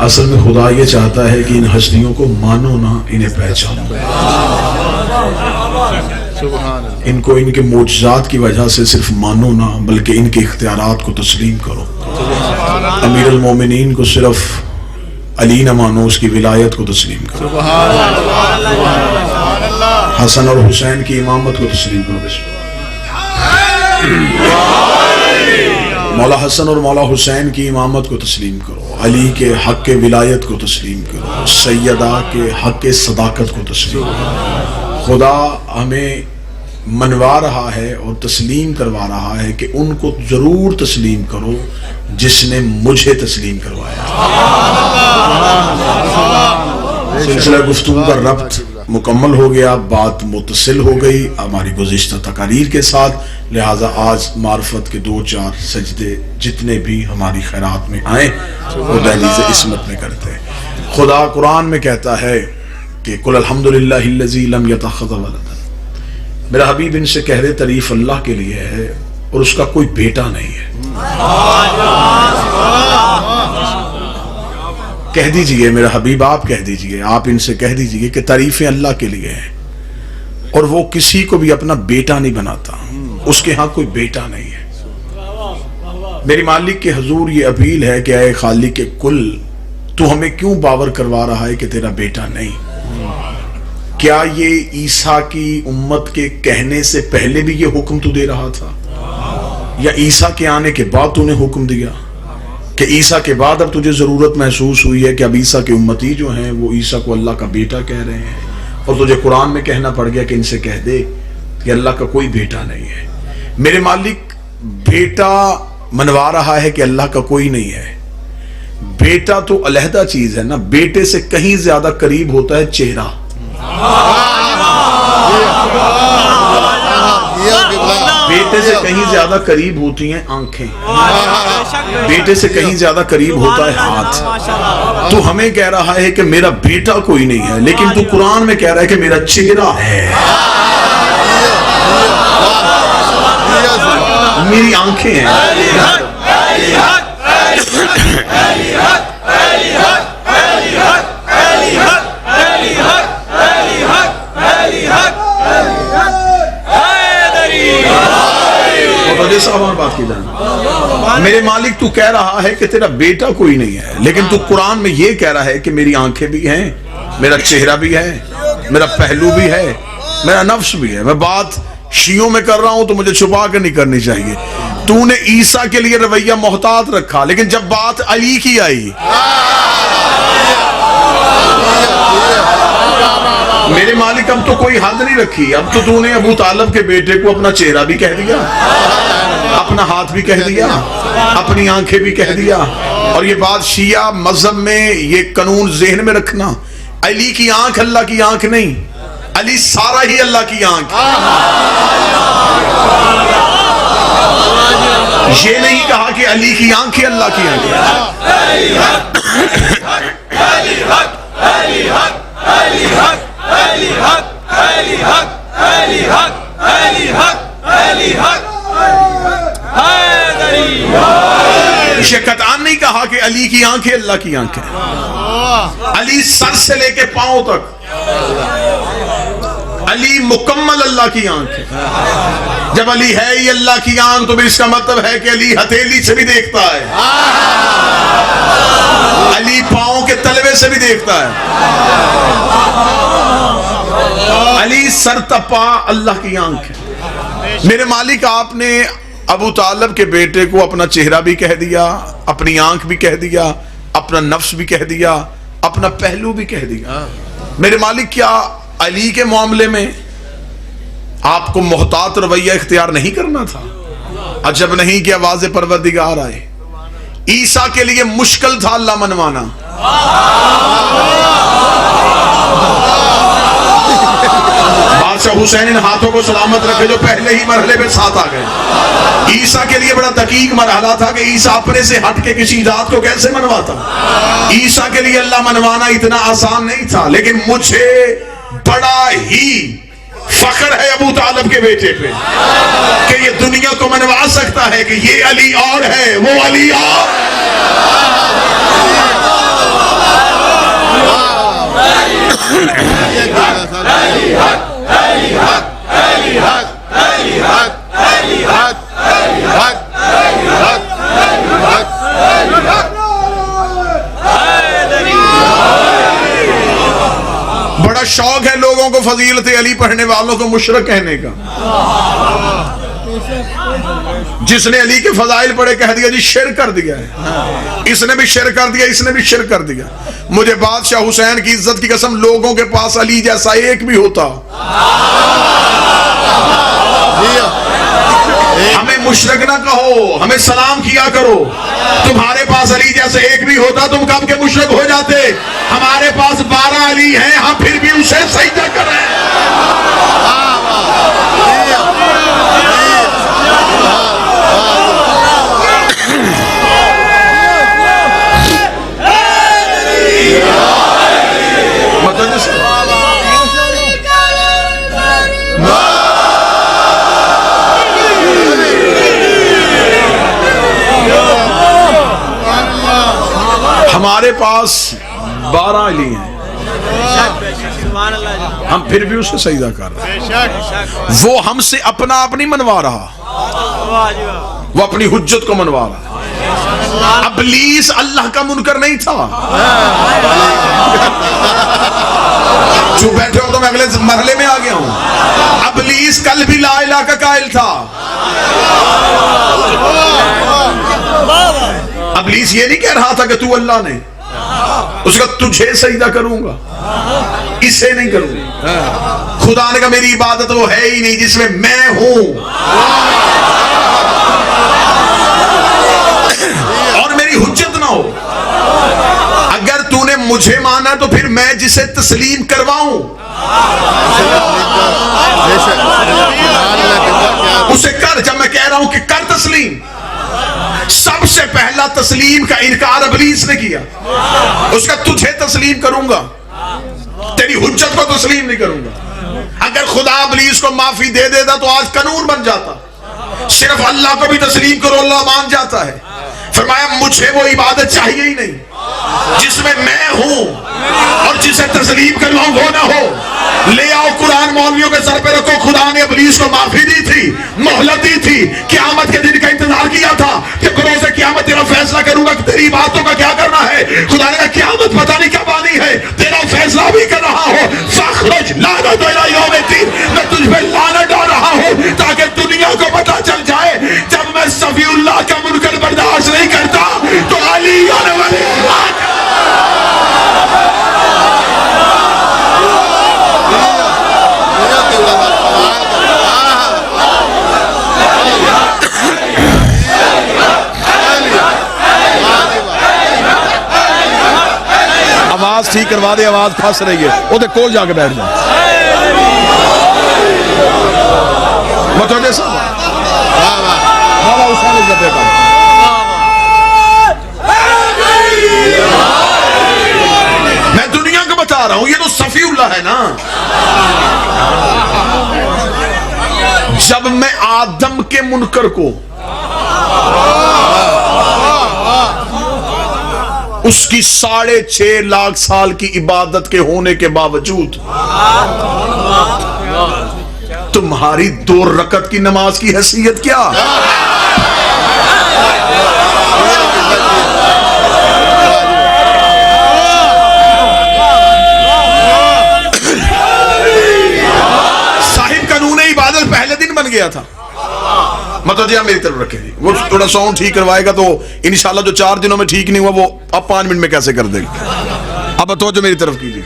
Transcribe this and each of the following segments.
असल में खुदा ये चाहता है कि इन हस्तियों को मानो ना, इन्हें पहचानो। इनको इनके मोजज़ात की वजह से सिर्फ मानो ना, बल्कि इनके इख्तियारात को तस्लीम करो। अमीरुल मोमिनीन को सिर्फ अली न मानो, उसकी विलायत को तस्लीम करो। हसन और हुसैन की इमामत को तस्लीम करो। मौला हसन और मौला हुसैन की इमामत को तस्लीम करो। अली के हक के विलायत को तस्लीम करो। सैयदा के हक के सदाकत को तस्लीम करो। खुदा हमें मनवा रहा है और तस्लीम करवा रहा है कि उनको जरूर तस्लीम करो जिसने मुझे तस्लीम करवाया। सिलसिला गुफ्तगू का रब्त मुकम्मल हो गया, बात मुतसिल हो गई हमारी गुज़िश्ता तकारीर के साथ। लिहाजा आज मार्फत के 2-4 सजदे जितने भी हमारी खैरात में आए वो दहलीज़ इस्मत में करते हैं। खुदा कुरान में कहता है कि कुल अल्हम्दुलिल्लाहिल्लज़ी लम यतख़ज़ वलदन। मेरा हबीब इनसे कह रहे तारीफ अल्लाह के लिए है और उसका कोई बेटा नहीं है। कह दीजिए मेरा हबीब, आप कह दीजिए, आप इनसे कह दीजिए कि तारीफें अल्लाह के लिए हैं और वो किसी को भी अपना बेटा नहीं बनाता, उसके यहाँ कोई बेटा नहीं है। मेरी मालिक के हुजूर ये अपील है कि ऐ खालिक के कुल, तू हमें क्यों बावर करवा रहा है कि तेरा बेटा नहीं? क्या ये ईसा की उम्मत के कहने से पहले भी ये हुक्म तू दे रहा था, या ईसा के आने के बाद तूने हुक्म दिया कि ईसा के बाद अब तुझे जरूरत महसूस हुई है कि अब ईसा के उम्मती जो हैं वो ईसा को अल्लाह का बेटा कह रहे हैं और तुझे कुरान में कहना पड़ गया कि इनसे कह दे कि अल्लाह का कोई बेटा नहीं है? मेरे मालिक बेटा मनवा रहा है कि अल्लाह का कोई नहीं है। बेटा तो अलहदा चीज है ना, बेटे से कहीं ज्यादा करीब होता है चेहरा। बेटे से कहीं ज्यादा करीब होती हैं आंखें, बेटे से कहीं ज्यादा करीब होता है हाथ। तू हमें कह रहा है कि मेरा बेटा कोई नहीं है, लेकिन तू कुरान में कह रहा है कि मेरा चेहरा है, मेरी आंखें हैं। बात की जाना, मेरे मालिक तू कह रहा है कि तेरा बेटा कोई नहीं है, लेकिन तू कुरान में ये कह रहा है कि मेरी आंखें भी हैं, मेरा चेहरा भी है, मेरा पहलू भी है, मेरा नफ्स भी है। मैं बात शियों में कर रहा हूं तो मुझे छुपा कर नहीं करनी चाहिए। तूने ईसा के लिए रवैया मोहतात रखा, लेकिन जब बात अली की आई, मेरे मालिक अब तो कोई हद नहीं रखी। अब तो तूने अबू तालिब के बेटे को अपना चेहरा भी कह दिया, अपना हाथ भी कह दिया, अपनी आंखें भी कह दिया। और ये बात शिया मजहब में ये कानून जहन में रखना, अली की आंख अल्लाह की आंख नहीं, अली सारा ही अल्लाह की आंख। ये नहीं कहा कि अली की आंखें अल्लाह की आंखें। कतान नहीं कहा कि अली की आंखें अल्लाह की आंखें। अली सर से लेके पांव तक, अली मुकम्मल अल्लाह की आंख है। जब अली है ही अल्लाह की आंख तो फिर इसका मतलब है कि अली हथेली से भी देखता है, अली पांव के तलवे से भी देखता है, अली सर तपा अल्लाह की आंख है। मेरे मालिक आपने अबू तालिब के बेटे को अपना चेहरा भी कह दिया, अपनी आंख भी कह दिया, अपना नफ्स भी कह दिया, अपना पहलू भी कह दिया। मेरे मालिक क्या अली के मामले में आपको मोहतात रवैया इख्तियार नहीं करना था? अजब नहीं कि आवाज़ परवरदिगार आए। ईसा के लिए मुश्किल था अल्लाह मनवाना, बादशाह हुसैन इन हाथों को सलामत रखे जो पहले ही मरहले में साथ आ गए। ईसा के लिए बड़ा दकीक मरहला था कि ईसा अपने से हट के किसी जात को कैसे मनवाता। ईसा के लिए अल्लाह मनवाना इतना आसान नहीं था, लेकिन मुझे बड़ा ही फख्र है अबू तालिब के बेटे पे कि ये दुनिया को मनवा सकता है कि ये अली और है, वो अली और शौक है लोगों को फजीलत अली पढ़ने वालों को मुशरक कहने का। जिसने अली के फजाइल पढ़े कह दिया जी शिर कर दिया है, इसने भी शिर कर दिया, इसने भी शिर कर दिया। मुझे बादशाह हुसैन की इज्जत की कसम, लोगों के पास अली जैसा एक भी होता, हमें मुशरक ना कहो, हमें सलाम किया करो। तुम्हारे पास अली जैसे एक भी होता तुम कब के मुशरक हो जाते। हमारे पास 12 अली हैं, हम फिर भी उसे सजदा कर रहे हैं। हमारे पास 12 अली हैं, हम फिर भी उसे सजदा कर रहे हैं। वो हमसे अपना आप नहीं मनवा रहा, वो अपनी हुज्जत को मनवा रहा। इब्लीस अल्लाह का मुनकर नहीं था। जो बैठे हो तो मैं अगले मरहले में आ गया हूं। इब्लीस कल भी ला इलाहा का कायल था। इब्लीस ये नहीं कह रहा था कि तू अल्लाह ने, उसका तुझे सजदा करूंगा, इसे नहीं करूंगा। खुदा ने कहा मेरी इबादत वो है ही नहीं जिसमें मैं हूं, और मेरी हुज्जत ना हो। अगर तूने मुझे माना तो फिर मैं जिसे तस्लीम करवाऊं उसे कर। जब मैं कह रहा हूं कि कर तस्लीम, सबसे पहला तस्लीम का इनकार इब्लीस ने किया। उसका तुझे तस्लीम करूंगा, तेरी हुज्जत को तस्लीम नहीं करूंगा। अगर खुदा इब्लीस को माफी दे देता तो आज कानून बन जाता, सिर्फ अल्लाह को भी तस्लीम करो, अल्लाह मान जाता है। फरमाया मुझे वो इबादत चाहिए ही नहीं जिसमें मैं हूं, और जिसे तस्लीम करवाऊं वो ना हो। ले आओ कुरान मौलवियों के सर पे रखो। खुदा ने इब्लीस को माफी दी थी, मोहलत दी थी, क़यामत के दिन का इंतजार किया था कि रोज़ क़यामत तेरा फैसला करूंगा कि तेरी बातों का क्या करना है। खुदा ने कहा क़यामत पता नहीं कब आनी है, तेरा फैसला भी कर रहा हो। फखरुज लानत इला यौमिद्दीन, मैं तुझ पे लानत डाल रहा हूं ताकि दुनिया को पता चल जाए जब मैं सफीउल्लाह का मुनकर बर्दाश्त नहीं करता तो अली आने वाले। आवाज ठीक करवा दे, आवाज फंस रही है, वो कोल जाके बैठ जा। मैं दुनिया को बता रहा हूं, ये तो सफीउल्लाह है ना। जब मैं आदम के मुनकर को उसकी 6.5 लाख साल की इबादत के होने के बावजूद तुम्हारी 2 रकत की नमाज की हैसियत क्या? साहिब कानून इबादत पहले दिन बन गया था। मतलब जी आप मेरी तरफ रखेंगे, वो थोड़ा साउंड ठीक करवाएगा तो इंशाल्लाह जो 4 दिनों में ठीक नहीं हुआ वो अब 5 मिनट में कैसे कर देंगे। अब तो जो मेरी तरफ कीजिए।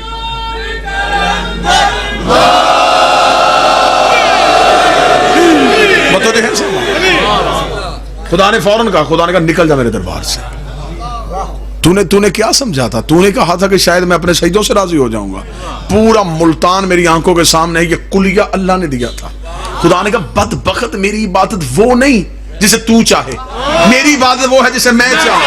खुदा ने फौरन कहा, खुदा ने कहा निकल जा मेरे दरबार से। तूने क्या समझा था? तूने कहा था कि शायद मैं अपने सजदों से राजी हो जाऊंगा। पूरा मुल्तान मेरी आंखों के सामने है, ये कुलिया अल्लाह ने दिया था। खुदा ने कहा बदबख्त, मेरी इबादत वो नहीं जिसे तू चाहे, मेरी इबादत वो है जिसे मैं चाहूं।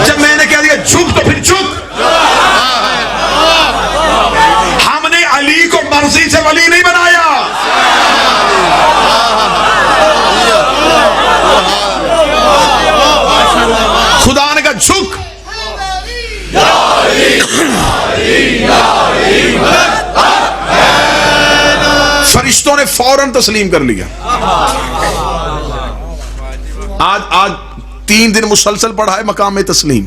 जब मैंने कह दिया झुक तो फिर झुक। हमने अली को मर्जी से वली नहीं बनाया। खुदा ने कहा झुक। फरिश्तों ने फौरन तस्लीम कर लिया। आज 3 दिन मुसलसल पढ़ा है मकाम में तस्लीम।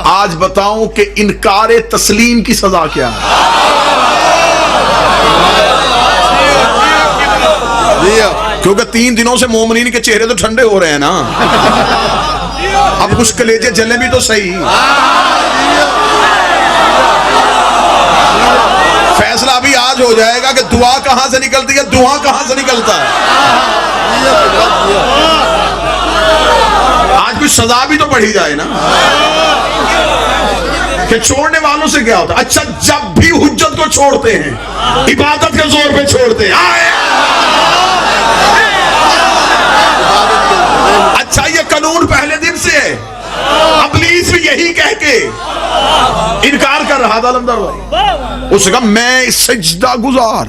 आज बताऊं कि इनकारे तस्लीम की सजा क्या है। क्योंकि 3 दिनों से मोमिनीन के चेहरे तो ठंडे हो रहे हैं ना, अब कुछ कलेजे जले भी तो सही। फैसला अभी आज हो जाएगा कि दुआ कहां से निकलती है, दुआ कहां से निकलता है। आज कुछ सजा भी तो बढ़ी जाए ना, कि छोड़ने वालों से क्या होता। अच्छा, जब भी हुज्जत को छोड़ते हैं, इबादत के जोर पे छोड़ते हैं। अच्छा, ये कानून पहले दिन से है। इब्लीस भी यही कह के इनकार कर रहा था अलमदार भाई। उसने कहा मैं सजदा गुजार,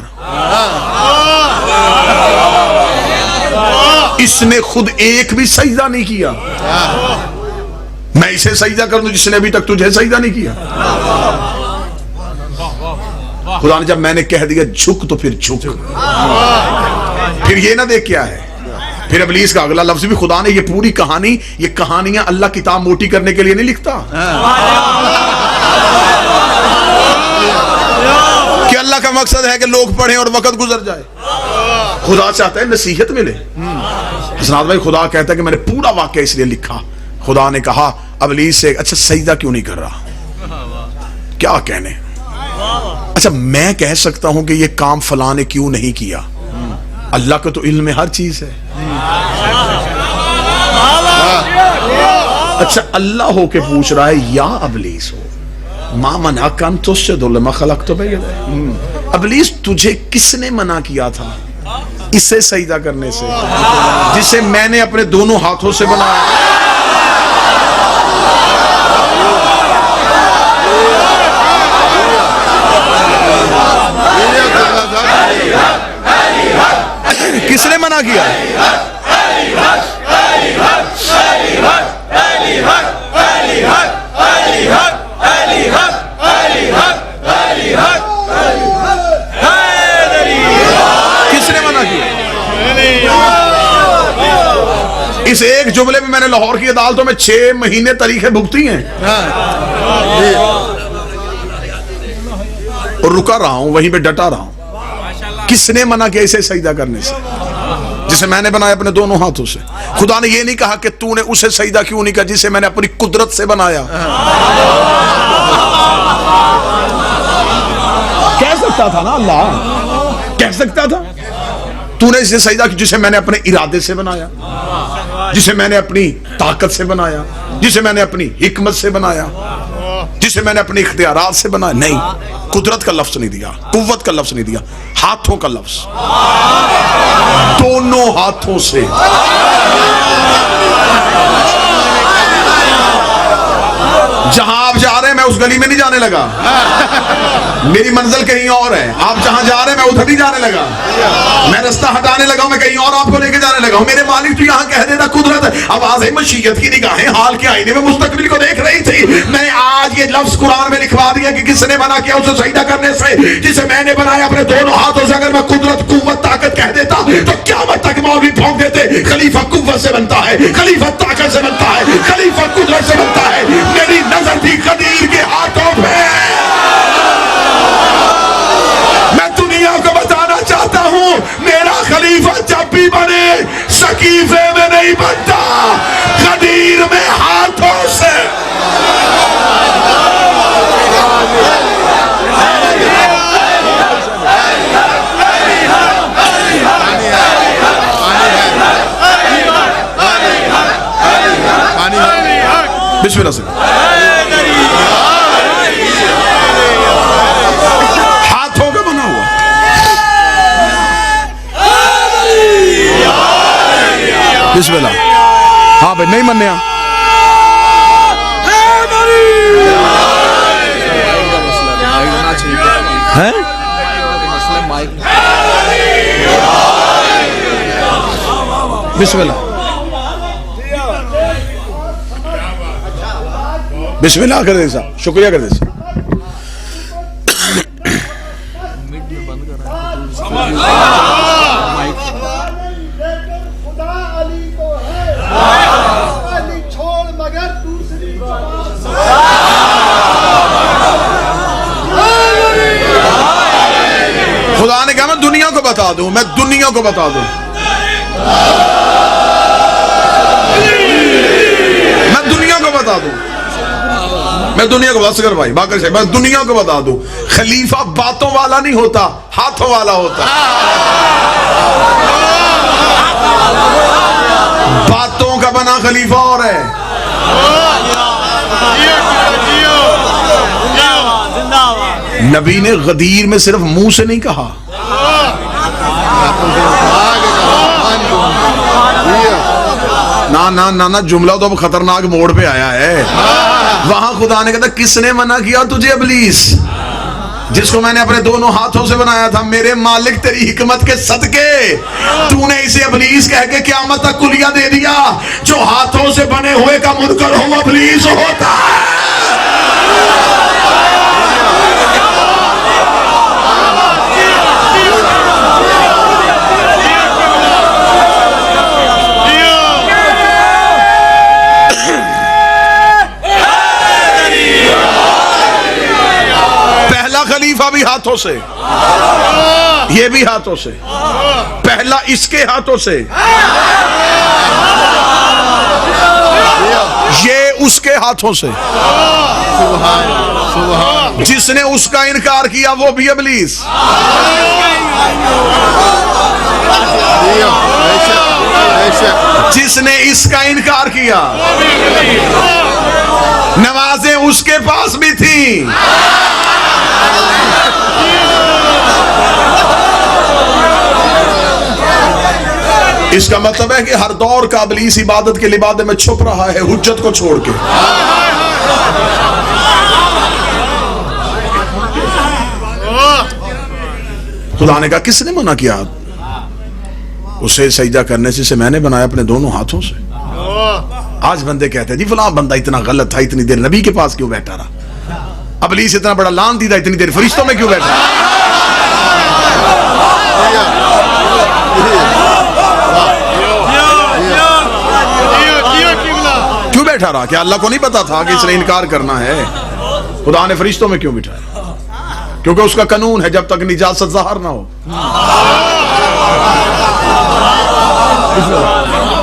इसने खुद एक भी सजदा नहीं किया। मैं इसे सजदा कर दूं जिसने अभी तक तुझे सजदा नहीं किया। खुदा ने जब मैंने कह दिया झुक तो फिर झुक। फिर ये ना देख क्या है, फिर इब्लीस का अगला लफ्ज भी, खुदा ने ये पूरी कहानी, ये कहानियां अल्लाह किताब मोटी करने के लिए नहीं लिखता कि अल्लाह का मकसद है कि लोग पढ़ें और वक्त गुजर जाए। खुदा चाहता है नसीहत मिले। हसनात भाई, खुदा कहता है कि मैंने पूरा वाक्य इसलिए लिखा। खुदा ने कहा इब्लीस से, अच्छा सजदा क्यों नहीं कर रहा, क्या कहने। अच्छा, मैं कह सकता हूं कि ये काम फलां ने क्यों नहीं किया। अल्लाह को तो इल्म में हर चीज है। अच्छा, अल्लाह हो के पूछ रहा है या इब्लीस हो मा मना कान तुस्जुदु लिमा खलक़तु बियदी। इब्लीस, तुझे किसने मना किया था इसे सजदा करने से जिसे मैंने अपने दोनों हाथों से बनाया। किसने मना किया? किसने मना किया? इस एक जुमले में मैंने लाहौर की अदालतों में 6 महीने तरीके भुगती हैं और रुका रहा हूं, वहीं पे डटा रहा हूं। किसने मना किया इसे सजदा करने से जिसे मैंने बनाया अपने दोनों हाथों से। खुदा ने यह नहीं कहा कि तूने उसे सजदा क्यों नहीं किया जिसे मैंने अपनी कुदरत से बनाया। कह सकता था ना अल्लाह, कह सकता था तूने इसे सजदा किया जिसे मैंने अपने इरादे से बनाया, जिसे मैंने अपनी ताकत से बनाया, जिसे मैंने अपनी हिकमत से बनाया, जिसे मैंने अपने इख्तियारात से बनाया। नहीं, कुदरत का लफ्ज नहीं दिया, कुव्वत का लफ्ज नहीं दिया, हाथों का लफ्ज, दोनों हाथों से। जहां आप जा रहे हैं मैं उस गली में नहीं जाने लगा, मेरी मंजिल कहीं और है। आप जहां जा रहे हैं मैं उधर नहीं जाने लगा, मैं रास्ता हटाने लगा, मैं कहीं और आपको लेके जाने लगा। मेरे मालिक तो यहां कह देता कुदरत आवाज़ मशीयत की निगाहें हाल के आईने में मुस्तकबिल को देख रही थी। मैंने आज ये लफ्ज कुरान में लिखवा दिया कि किसने मना किया उसे सजदा करने से जिसे मैंने बनाया अपने दोनों हाथों से। अगर मैं कुदरत कुव्वत ताकत कह देता तो क़यामत तक मौलवी भौंक देते खलीफा कुव्वत से बनता है, खलीफा ताकत से बनता है, खलीफा कुदरत से बनता है। मेरी नजर थी कदीर के हाथों पे। मैं दुनिया को बताना चाहता हूं मेरा खलीफा जब भी बने सकीफे में नहीं बनता, कदीर में हाथों से। बिस्मिल्लाह से हाथों का बना हुआ। बिस्मिल्लाह। हाँ भाई, नहीं मनने हैं। बिस्मिल्लाह बिस्मिल्लाह कर दे साहब, शुक्रिया कर दे साहब। छोड़ मगर दूसरी बता दूं, मैं दुनिया को बता दूं, मैं दुनिया को बता दूं, मैं दुनिया को असगर भाई बाकर से मैं दुनिया को बता दूं, खलीफा बातों वाला नहीं होता, हाथों वाला होता। बातों का बना खलीफा और है। नबी ने गदीर में सिर्फ मुंह से नहीं कहा, ना ना ना ना, जुमला तो अब खतरनाक मोड़ पे आया है। वहां खुदा ने कहता किसने मना किया तुझे इब्लीस, जिसको मैंने अपने दोनों हाथों से बनाया था, मेरे मालिक तेरी हिकमत के सदके तूने इसे इब्लीस कह के क़यामत तक कुलिया दे दिया। जो हाथों से बने हुए का मुनकर हो इब्लीस होता है। खलीफा भी हाथों से, ये भी हाथों से, पहला इसके हाथों से, ये उसके हाथों से, जिसने उसका इनकार किया वो भी इब्लीस। जिसने इसका इनकार किया, नमाजें उसके पास भी थी। इसका मतलब है कि हर दौर का इब्लीस इबादत के लिबादे में छुप रहा है, हुज्जत को छोड़ के। खुदा ने कहा किसने मना किया उसे सजदा करने से मैंने बनाया अपने दोनों हाथों से। आज बंदे कहते हैं जी फलां बंदा इतना गलत था, इतनी देर नबी के पास क्यों बैठा रहा, इब्लीस इतना बड़ा लान दीदा, इतनी देर फरिश्तों में क्यों बैठा, क्यों बैठा रहा? क्या अल्लाह को नहीं पता था कि इसने इनकार करना है? खुदा ने फरिश्तों में क्यों बिठाया? क्योंकि उसका कानून है जब तक निजासत ज़ाहिर ना हो,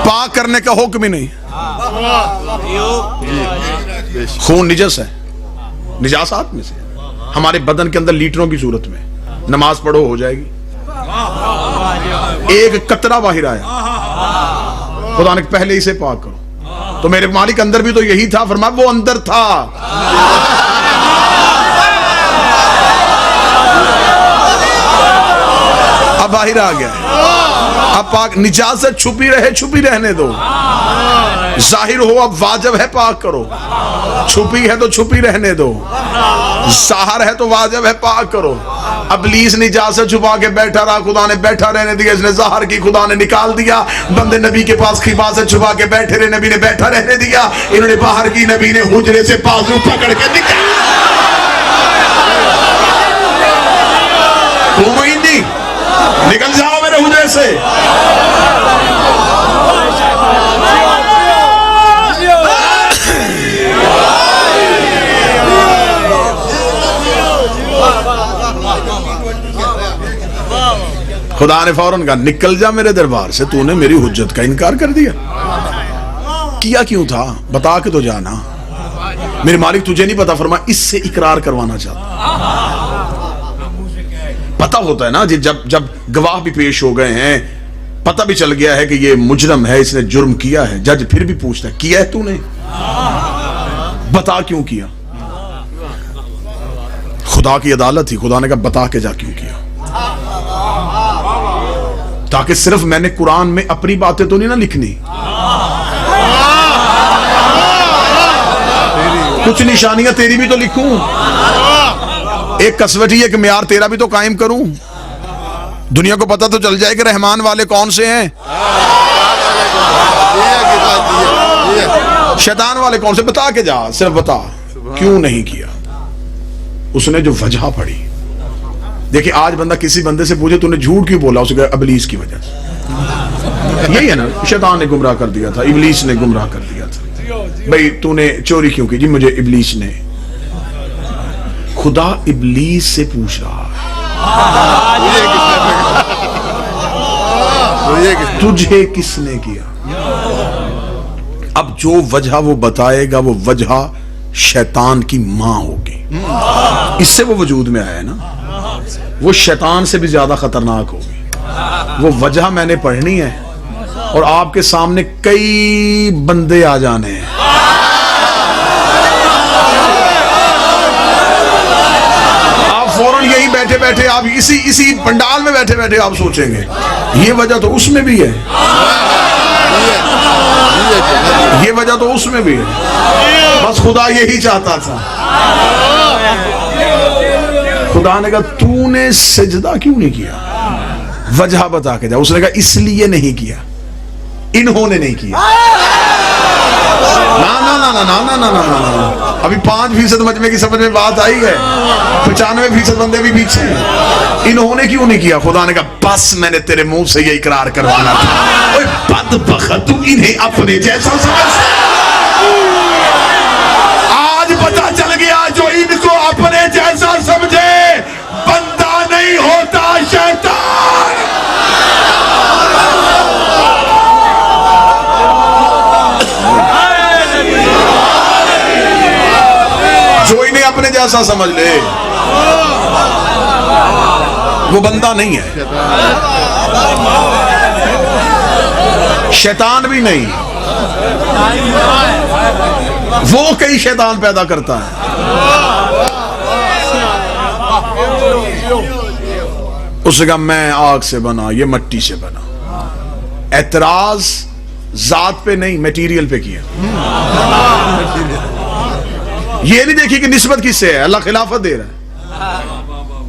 पाक करने का हुक्म ही नहीं। खून निजस है, निजासात में से हमारे बदन के अंदर लीटरों की सूरत में, नमाज पढ़ो हो जाएगी। एक कतरा बाहर आया, खुदा ने पहले इसे पाक करो, तो मेरे मालिक अंदर भी तो यही था, फरमाया वो अंदर था। अब बाहर आ गया, अब पाक, निजासत छुपी रहे छुपी रहने दो, जाहिर हो अब वाजिब है पाक करो, छुपी है तो छुपी रहने दो, ज़ाहिर है तो वाजिब है पाक करो। इब्लीस निजासत छुपा के बैठा रहा, खुदा ने बैठा रहने दिया, इसने ज़ाहिर की, खुदा ने निकाल दिया। बंदे नबी के पास खिबासत छुपा के बैठे रहे, नबी ने बैठा रहने दिया, इन्होंने बाहर की, नबी ने हुजरे से बाजू पकड़ के निकाल। निकल जाओ मेरे हुजरे से। खुदा ने फौरन कहा निकल जा मेरे दरबार से, तूने मेरी हुज्जत का इनकार कर दिया। किया क्यों था बता के तो जाना। मेरे मालिक तुझे नहीं पता, फरमा इससे इकरार करवाना चाहता। पता होता है ना जी, जब जब गवाह भी पेश हो गए हैं, पता भी चल गया है कि ये मुजरम है, इसने जुर्म किया है, जज फिर भी पूछता है किया है तूने, बता क्यों किया। खुदा की अदालत थी, खुदा ने कहा बता के जा क्यों किया, ताकि सिर्फ मैंने कुरान में अपनी बातें तो नहीं ना लिखनी, कुछ निशानियां तेरी भी तो लिखूं, एक कसवटी एक म्यार तेरा भी तो कायम करूं। दुनिया को पता तो चल जाए कि रहमान वाले कौन से हैं, शैतान वाले कौन से, बता के जा, सिर्फ बता क्यों नहीं किया। उसने जो वजह पड़ी, देखिए आज बंदा किसी बंदे से पूछे तूने झूठ क्यों बोला, उसके इब्लीस की वजह से। यही है ना, शैतान ने गुमराह कर दिया था, इब्लीस ने गुमराह कर दिया था। भाई तूने चोरी क्यों की, जी मुझे इब्लीस ने। खुदा इब्लीस से पूछ रहा है, तुझे किसने किया। अब जो वजह वो बताएगा वो वजह शैतान की मां होगी, इससे वो वजूद में आया ना, वो शैतान से भी ज्यादा खतरनाक होगी। वो वजह मैंने पढ़नी है और आपके सामने कई बंदे आ जाने हैं। आप फौरन यही बैठे बैठे, आप इसी पंडाल में बैठे बैठे आप सोचेंगे ये वजह तो उसमें भी है, ये वजह तो उसमें भी है। बस खुदा यही चाहता था। खुदा ने कहा तूने सजदा क्यों नहीं किया, वजह बता के जा। उसने कहा इसलिए नहीं किया, इन्होंने नहीं किया। ना ना ना ना ना ना ना ना ना, अभी 5% मजमे की समझ में बात आई है, 95% बंदे भी पीछे हैं। इन्होंने क्यों नहीं किया। खुदा ने कहा बस मैंने तेरे मुंह से ये इकरार करवाना था। ओए बदबख्त, तू इन्हें अपने जैसा समझ। आज पता चल गया जो इनको अपने जैसा समझे बंदा नहीं होता, शैतान। जो इन्हें अपने जैसा समझ ले वो बंदा नहीं है, शैतान भी नहीं। वो कई शैतान पैदा करता है। उसने कहा मैं आग से बना, ये मिट्टी से बना। एतराज जात पे नहीं, मटेरियल पे किया। ये नहीं देखी कि निस्बत किससे है, अल्लाह खिलाफत दे रहा है।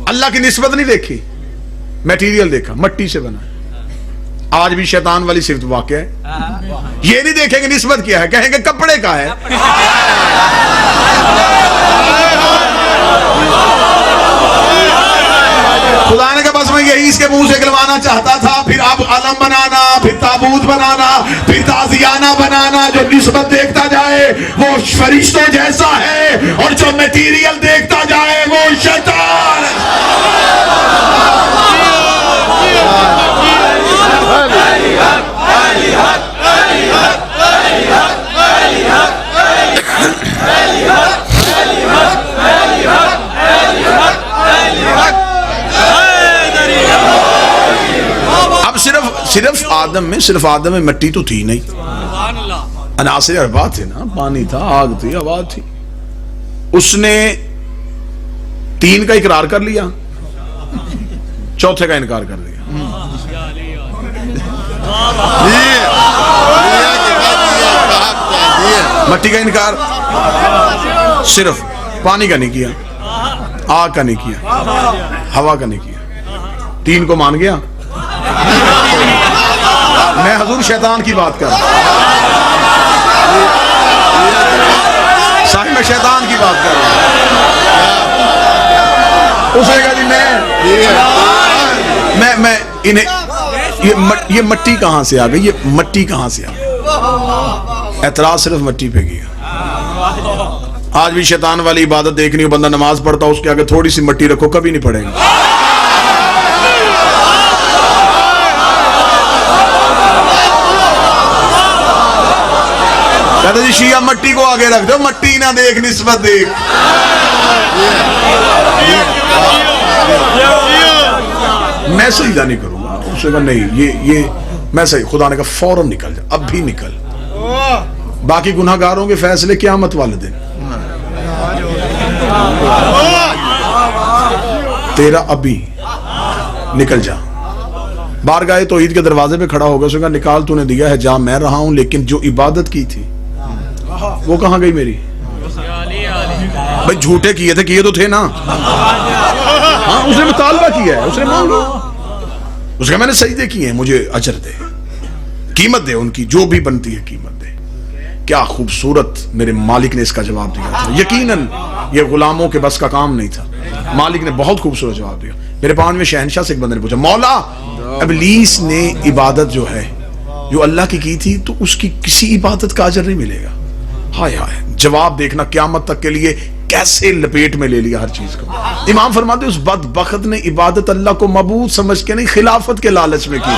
अल्लाह की निस्बत नहीं देखी, मटेरियल देखा, मिट्टी से बना। आज भी शैतान वाली सिर्फ वाक़या है। ये नहीं देखेंगे निस्बत क्या है, कहेंगे कपड़े का है। खुदा ने कहा बस मैं यही इसके मुंह से गिलवाना चाहता था। फिर अब अलम बनाना, फिर ताबूत बनाना, फिर ताजियाना बनाना। जो निस्बत देखता जाए वो फरिश्तों जैसा है और जो मटेरियल देखता जाए वो शैतान। अब सिर्फ आदम में मिट्टी तो थी नहीं, अनासिर अरबा थे ना, पानी था, आग थी, हवा थी। उसने 3 का इकरार कर लिया, चौथे का इनकार कर दिया। मिट्टी का इनकार सिर्फ, पानी का नहीं किया, आग का नहीं किया, हवा का नहीं किया। 3 को मान गया। मैं हजूर शैतान की बात कर रहा हूं, साहिब मैं शैतान की बात कर रहा हूं। उसे कहा जी मैं इन्हें ये मिट्टी कहां से आ गई, ये मिट्टी कहां से आ गई। एतराज सिर्फ मिट्टी पे किया। आज भी शैतान वाली इबादत देखनी हो, बंदा नमाज पढ़ता उसके आगे थोड़ी सी मिट्टी रखो, कभी नहीं पड़ेगा। कहते जी शिया मिट्टी को आगे रख दो, मिट्टी ना देख निस्बत देख। मैं सजदा नहीं करूंगा। उसने कहा नहीं ये मैं सही। खुदा ने कहा फौरन निकल जा, अब भी निकल। बाकी गुनाहगारों के फैसले क़यामत वाले दिन। तेरा अभी निकल जा। बारगाह तौहीद के दरवाजे पे खड़ा होगा, उसने कहा निकाल, तूने दिया है जा, मैं रहा हूं, लेकिन जो इबादत की थी वो कहां गई मेरी। भाई झूठे किए थे, किए तो थे ना। हाँ उसने मुतालबा किया है, उसने मांगा, उसका मैंने सजदे किए हैं, मुझे अजर दे, कीमत दे, उनकी जो भी बनती है कीमत दे। क्या खूबसूरत मेरे मालिक ने इसका जवाब दिया था। यकीनन ये गुलामों के बस का काम नहीं था, मालिक ने बहुत खूबसूरत जवाब दिया। मेरे 5वें शहनशाह से एक बंदे ने पूछा, मौला इब्लीस ने इबादत जो है जो अल्लाह की थी, तो उसकी किसी इबादत का अजर नहीं मिलेगा। हाय हाय, जवाब देखना क़यामत तक के लिए कैसे लपेट में ले लिया हर चीज को। इमाम फरमाते उस बदबख्त ने इबादत अल्लाह को मबूद समझ के नहीं, खिलाफत के लालच में की।